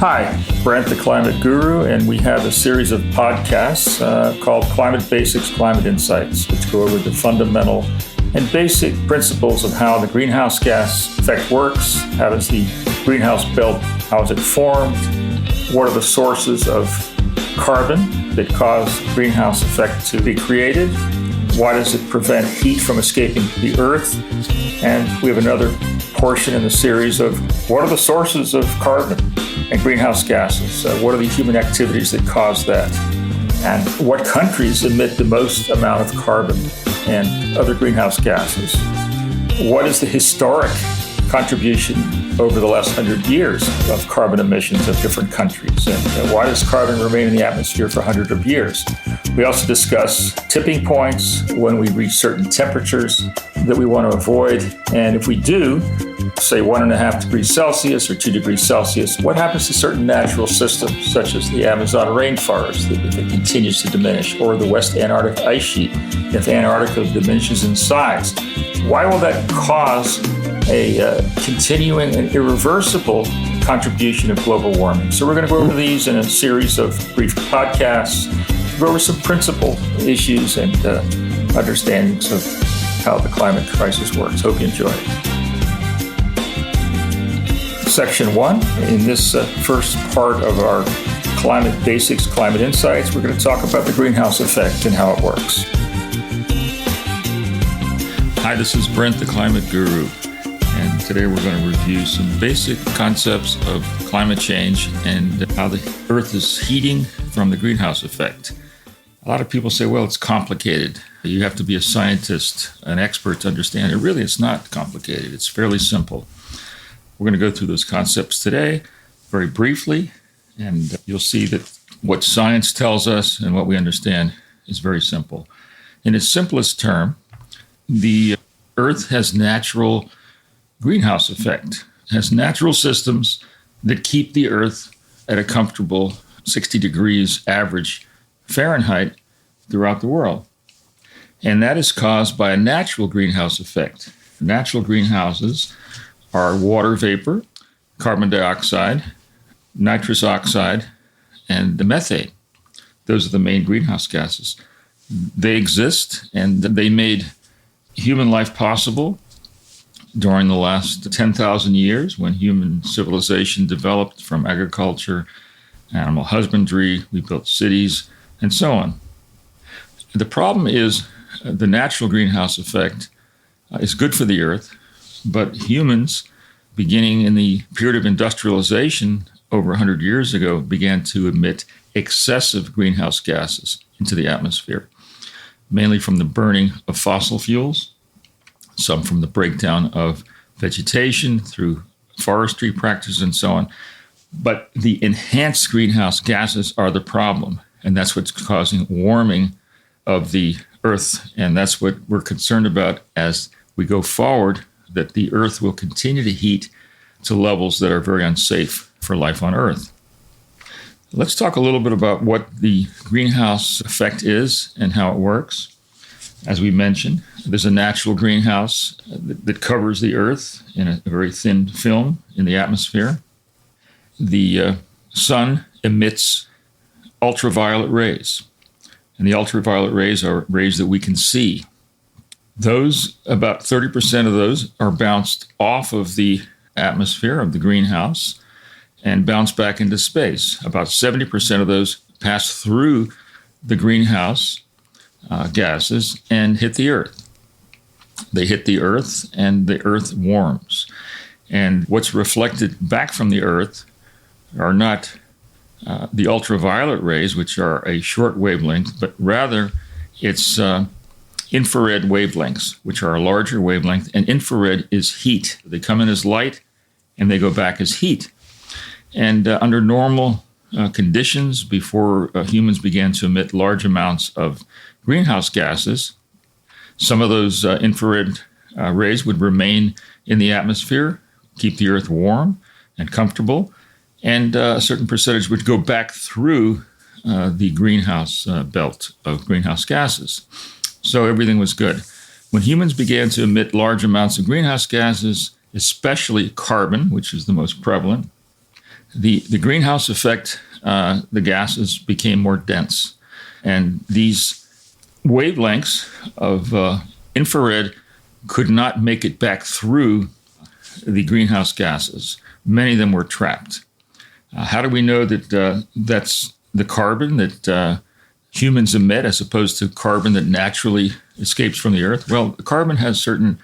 Hi, Brent the Climate Guru, and we have a series of podcasts called Climate Basics, Climate Insights, which go over the fundamental and basic principles of how the greenhouse gas effect works. How does the greenhouse belt, how is it formed? What are the sources of carbon that cause greenhouse effect to be created? Why does it prevent heat from escaping the earth? And we have another portion in the series of what are the sources of carbon and greenhouse gases? What are the human activities that cause that? And what countries emit the most amount of carbon and other greenhouse gases? What is the historic contribution over the last 100 years of carbon emissions of different countries? And why does carbon remain in the atmosphere for hundreds of years? We also discuss tipping points when we reach certain temperatures that we want to avoid. And if we do, say 1.5 degrees Celsius or 2 degrees Celsius, what happens to certain natural systems, such as the Amazon rainforest, if it continues to diminish, or the West Antarctic ice sheet, if Antarctica diminishes in size? Why will that cause a continuing and irreversible contribution of global warming? So we're going to go over these in a series of brief podcasts, go over some principal issues and understandings of how the climate crisis works. Hope you enjoy it. Section 1, in this first part of our Climate Basics, Climate Insights, we're going to talk about the greenhouse effect and how it works. Hi, this is Brent, the Climate Guru, and today we're going to review some basic concepts of climate change and how the Earth is heating from the greenhouse effect. A lot of people say, well, it's complicated. You have to be a scientist, an expert to understand it. Really, it's not complicated. It's fairly simple. We're going to go through those concepts today very briefly, and you'll see that what science tells us and what we understand is very simple. In its simplest term, the Earth has natural greenhouse effect. It has natural systems that keep the Earth at a comfortable 60 degrees average Fahrenheit throughout the world. And that is caused by a natural greenhouse effect. Natural greenhouses are water vapor, carbon dioxide, nitrous oxide, and the methane. Those are the main greenhouse gases. They exist, and they made human life possible during the last 10,000 years when human civilization developed from agriculture, animal husbandry, we built cities, and so on. The problem is the natural greenhouse effect is good for the Earth, but humans, beginning in the period of industrialization over 100 years ago, began to emit excessive greenhouse gases into the atmosphere, mainly from the burning of fossil fuels, some from the breakdown of vegetation through forestry practices and so on. But the enhanced greenhouse gases are the problem, and that's what's causing warming of the Earth. And that's what we're concerned about as we go forward, that the Earth will continue to heat to levels that are very unsafe for life on Earth. Let's talk a little bit about what the greenhouse effect is and how it works. As we mentioned, there's a natural greenhouse that covers the Earth in a very thin film in the atmosphere. The sun emits ultraviolet rays, and the ultraviolet rays are rays that we can see. Those, about 30% of those, are bounced off of the atmosphere of the greenhouse and bounce back into space. About 70% of those pass through the greenhouse gases and hit the Earth. They hit the Earth, and the Earth warms. And what's reflected back from the Earth are not the ultraviolet rays, which are a short wavelength, but rather it's infrared wavelengths, which are a larger wavelength, and infrared is heat. They come in as light, and they go back as heat. And under normal conditions, before humans began to emit large amounts of greenhouse gases, some of those infrared rays would remain in the atmosphere, keep the Earth warm and comfortable, and a certain percentage would go back through the greenhouse belt of greenhouse gases. So everything was good. When humans began to emit large amounts of greenhouse gases, especially carbon, which is the most prevalent, the greenhouse effect, the gases became more dense. And these wavelengths of infrared could not make it back through the greenhouse gases. Many of them were trapped. How do we know that that's the carbon that humans emit as opposed to carbon that naturally escapes from the earth? Well, carbon has certain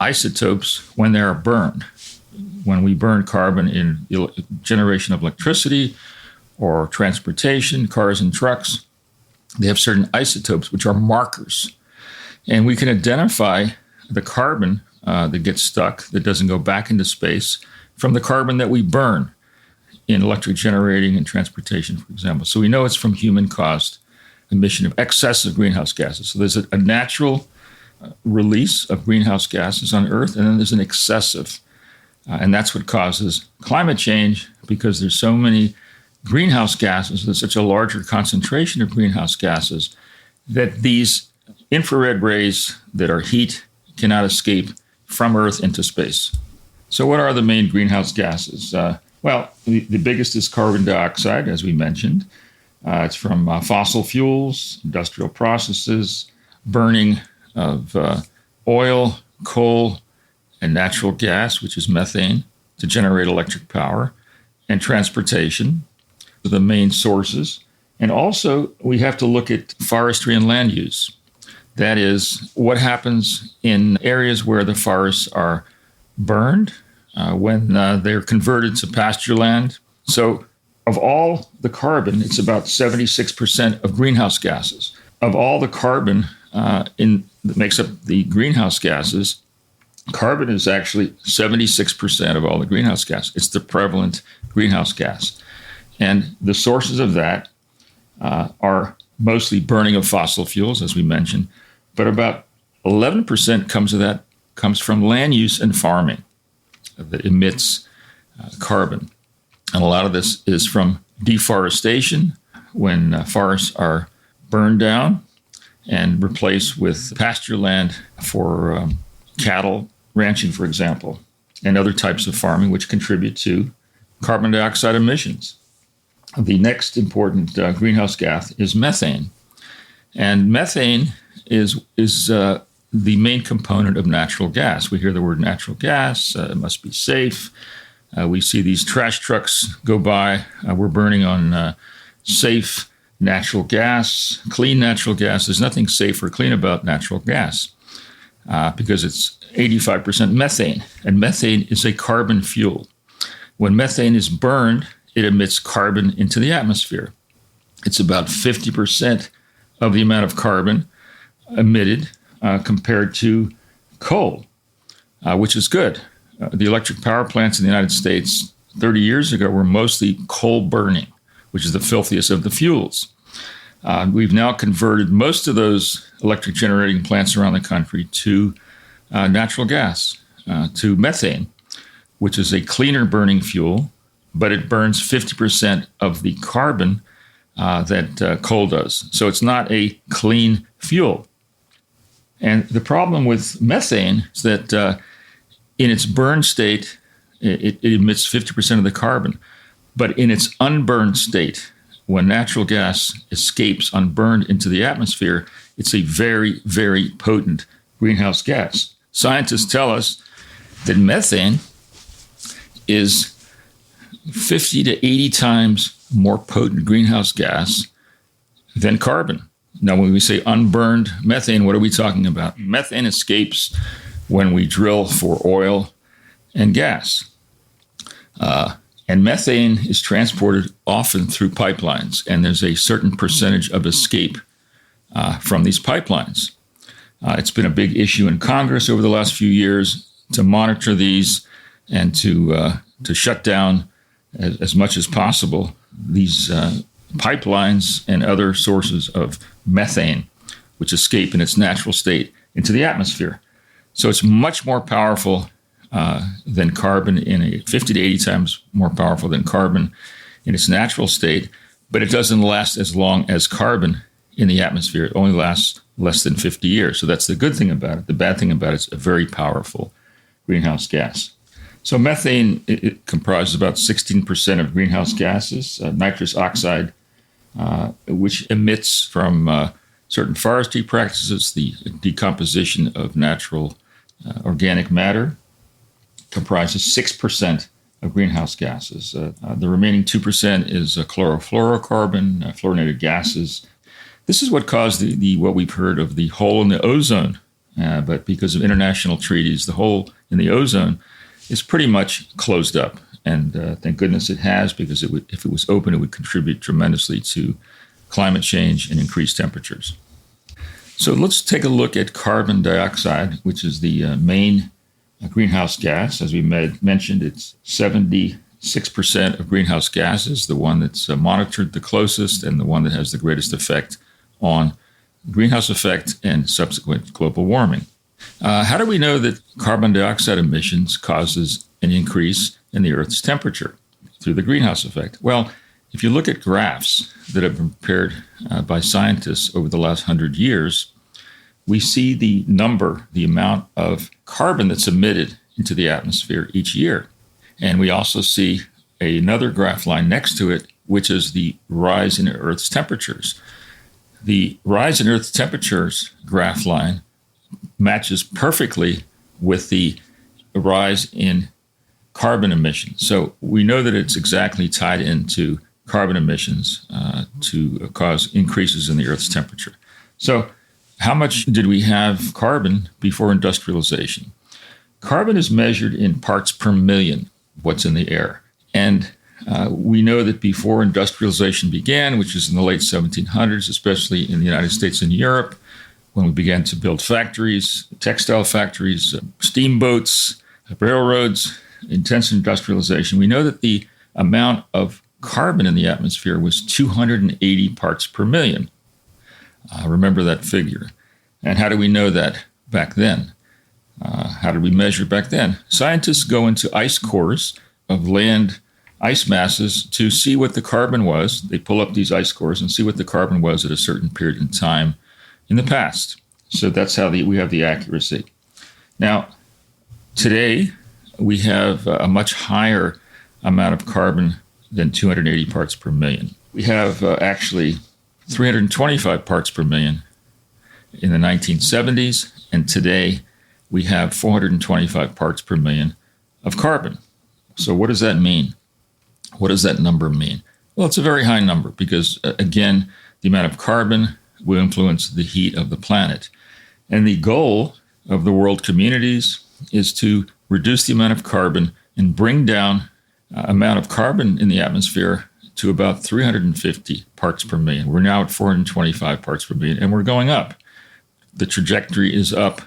isotopes when they are burned. When we burn carbon in generation of electricity or transportation, cars and trucks, they have certain isotopes, which are markers. And we can identify the carbon that gets stuck, that doesn't go back into space, from the carbon that we burn in electric generating and transportation, for example. So we know it's from human-caused emission of excessive greenhouse gases. So there's a natural release of greenhouse gases on Earth, and then there's an excessive. And that's what causes climate change, because there's so many greenhouse gases, there's such a larger concentration of greenhouse gases, that these infrared rays that are heat cannot escape from Earth into space. So what are the main greenhouse gases? Well, the biggest is carbon dioxide, as we mentioned. It's from fossil fuels, industrial processes, burning of oil, coal, and natural gas, which is methane, to generate electric power, and transportation, the main sources. And also, we have to look at forestry and land use. That is, what happens in areas where the forests are burned when they're converted to pasture land. So of all the carbon, it's about 76% of greenhouse gases. Of all the carbon that makes up the greenhouse gases, carbon is actually 76% of all the greenhouse gas. It's the prevalent greenhouse gas. And the sources of that are mostly burning of fossil fuels, as we mentioned, but about 11% comes from land use and farming that emits carbon. And a lot of this is from deforestation, when forests are burned down and replaced with pasture land for cattle ranching, for example, and other types of farming, which contribute to carbon dioxide emissions. The next important greenhouse gas is methane. And methane is the main component of natural gas. We hear the word natural gas, it must be safe. We see these trash trucks go by. We're burning on safe natural gas, clean natural gas. There's nothing safe or clean about natural gas because it's 85% methane. And methane is a carbon fuel. When methane is burned, it emits carbon into the atmosphere. It's about 50% of the amount of carbon emitted compared to coal, which is good. The electric power plants in the United States 30 years ago were mostly coal burning, which is the filthiest of the fuels. We've now converted most of those electric generating plants around the country to natural gas, to methane, which is a cleaner burning fuel, but it burns 50% of the carbon that coal does. So it's not a clean fuel. And the problem with methane is that in its burned state, it emits 50% of the carbon. But in its unburned state, when natural gas escapes unburned into the atmosphere, it's a very, very potent greenhouse gas. Scientists tell us that methane is 50 to 80 times more potent greenhouse gas than carbon. Now, when we say unburned methane, what are we talking about? Methane escapes when we drill for oil and gas. And methane is transported often through pipelines, and there's a certain percentage of escape from these pipelines. It's been a big issue in Congress over the last few years to monitor these and to shut down as much as possible these pipelines and other sources of methane, which escape in its natural state into the atmosphere. So it's much more powerful than carbon 50 to 80 times more powerful than carbon in its natural state, but it doesn't last as long as carbon in the atmosphere. It only lasts less than 50 years. So that's the good thing about it. The bad thing about it is a very powerful greenhouse gas. So methane it comprises about 16% of greenhouse gases. Nitrous oxide, which emits from certain forestry practices, the decomposition of natural organic matter, comprises 6% of greenhouse gases. The remaining 2% is chlorofluorocarbon, fluorinated gases. This is what caused the what we've heard of the hole in the ozone. But because of international treaties, the hole in the ozone is pretty much closed up. And thank goodness it has, because if it was open, it would contribute tremendously to climate change and increased temperatures. So let's take a look at carbon dioxide, which is the main greenhouse gas. As we mentioned, it's 76% of greenhouse gases, the one that's monitored the closest and the one that has the greatest effect on greenhouse effect and subsequent global warming. How do we know that carbon dioxide emissions causes an increase in the Earth's temperature through the greenhouse effect? Well, if you look at graphs that have been prepared by scientists over the last 100 years, we see the amount of carbon that's emitted into the atmosphere each year. And we also see another graph line next to it, which is the rise in Earth's temperatures. The rise in Earth's temperatures graph line matches perfectly with the rise in carbon emissions. So we know that it's exactly tied into carbon emissions to cause increases in the Earth's temperature. So how much did we have carbon before industrialization? Carbon is measured in parts per million, what's in the air. And we know that before industrialization began, which is in the late 1700s, especially in the United States and Europe, when we began to build factories, textile factories, steamboats, railroads, intense industrialization, we know that the amount of carbon in the atmosphere was 280 parts per million. Remember that figure. And how do we know that back then? How did we measure back then? Scientists go into ice cores of land ice masses to see what the carbon was. They pull up these ice cores and see what the carbon was at a certain period in time in the past. So that's how we have the accuracy. Now, today, we have a much higher amount of carbon than 280 parts per million. We have actually 325 parts per million in the 1970s, and today we have 425 parts per million of carbon. So what does that mean? What does that number mean? Well, it's a very high number because, again, the amount of carbon will influence the heat of the planet. And the goal of the world communities is to reduce the amount of carbon and bring down amount of carbon in the atmosphere to about 350 parts per million. We're now at 425 parts per million, and we're going up. The trajectory is up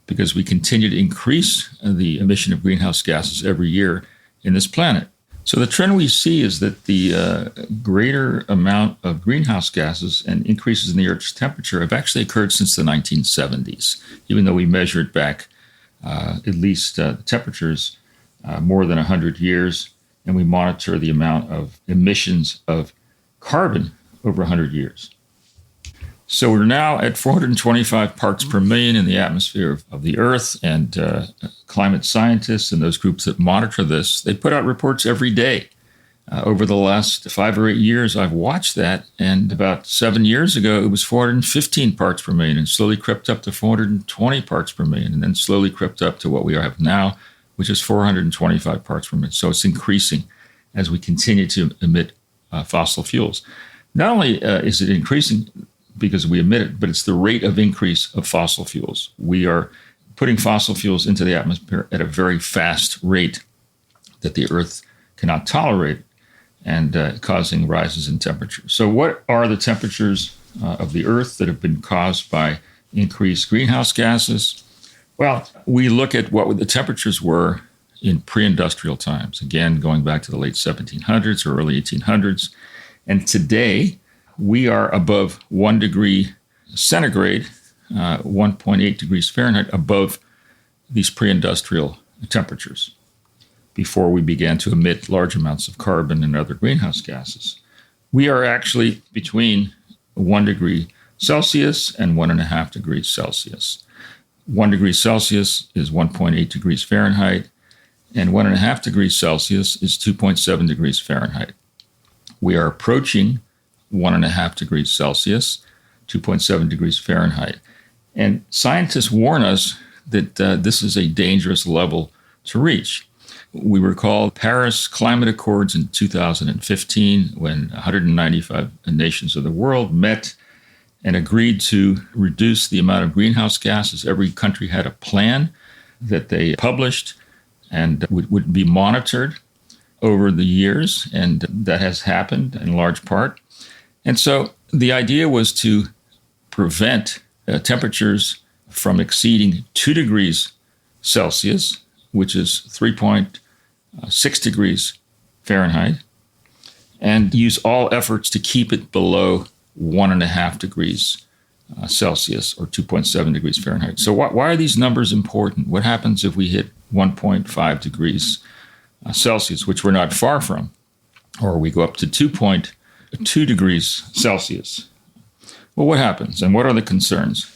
because we continue to increase the emission of greenhouse gases every year in this planet. So the trend we see is that the greater amount of greenhouse gases and increases in the Earth's temperature have actually occurred since the 1970s, even though we measured back at least temperatures more than 100 years, and we monitor the amount of emissions of carbon over 100 years. So we're now at 425 parts per million in the atmosphere of the Earth, and climate scientists and those groups that monitor this, they put out reports every day. Over the last 5 or 8 years, I've watched that, and about 7 years ago, it was 415 parts per million, and slowly crept up to 420 parts per million, and then slowly crept up to what we have now, which is 425 parts per million. So it's increasing as we continue to emit fossil fuels. Not only is it increasing because we emit it, but it's the rate of increase of fossil fuels. We are putting fossil fuels into the atmosphere at a very fast rate that the Earth cannot tolerate, and causing rises in temperature. So what are the temperatures of the Earth that have been caused by increased greenhouse gases? Well, we look at what the temperatures were in pre-industrial times, again, going back to the late 1700s or early 1800s. And today, we are above 1 degree centigrade, 1.8 degrees Fahrenheit, above these pre-industrial temperatures before we began to emit large amounts of carbon and other greenhouse gases. We are actually between 1 degree Celsius and 1.5 degrees Celsius. 1 degree Celsius is 1.8 degrees Fahrenheit, and 1.5 degrees Celsius is 2.7 degrees Fahrenheit. We are approaching 1.5 degrees Celsius, 2.7 degrees Fahrenheit. And scientists warn us that this is a dangerous level to reach. We recall Paris Climate Accords in 2015, when 195 nations of the world met and agreed to reduce the amount of greenhouse gases. Every country had a plan that they published and would be monitored over the years, and that has happened in large part. And so the idea was to prevent temperatures from exceeding 2 degrees Celsius, which is 3.6 degrees Fahrenheit, and use all efforts to keep it below 1.5 degrees Celsius, or 2.7 degrees Fahrenheit. So why are these numbers important? What happens if we hit 1.5 degrees Celsius, which we're not far from, or we go up to 2.2 degrees Celsius? Well, what happens, and what are the concerns?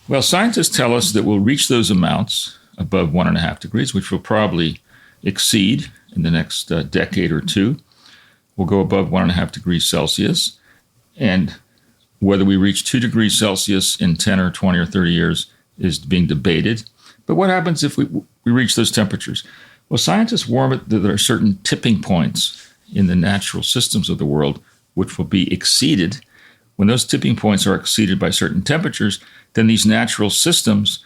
Well, scientists tell us that we'll reach those amounts above 1.5 degrees, which will probably exceed in the next decade or two. We'll go above 1.5 degrees Celsius, and whether we reach 2 degrees Celsius in 10 or 20 or 30 years is being debated. But what happens if we reach those temperatures? Well, scientists warn that there are certain tipping points in the natural systems of the world which will be exceeded. When those tipping points are exceeded by certain temperatures, then these natural systems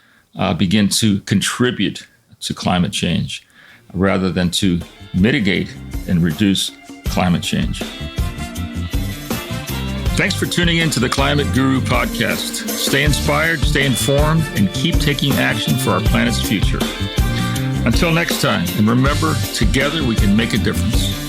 begin to contribute to climate change rather than to mitigate and reduce climate change. Thanks for tuning in to the Climate Guru podcast. Stay inspired, stay informed, and keep taking action for our planet's future. Until next time, and remember, together we can make a difference.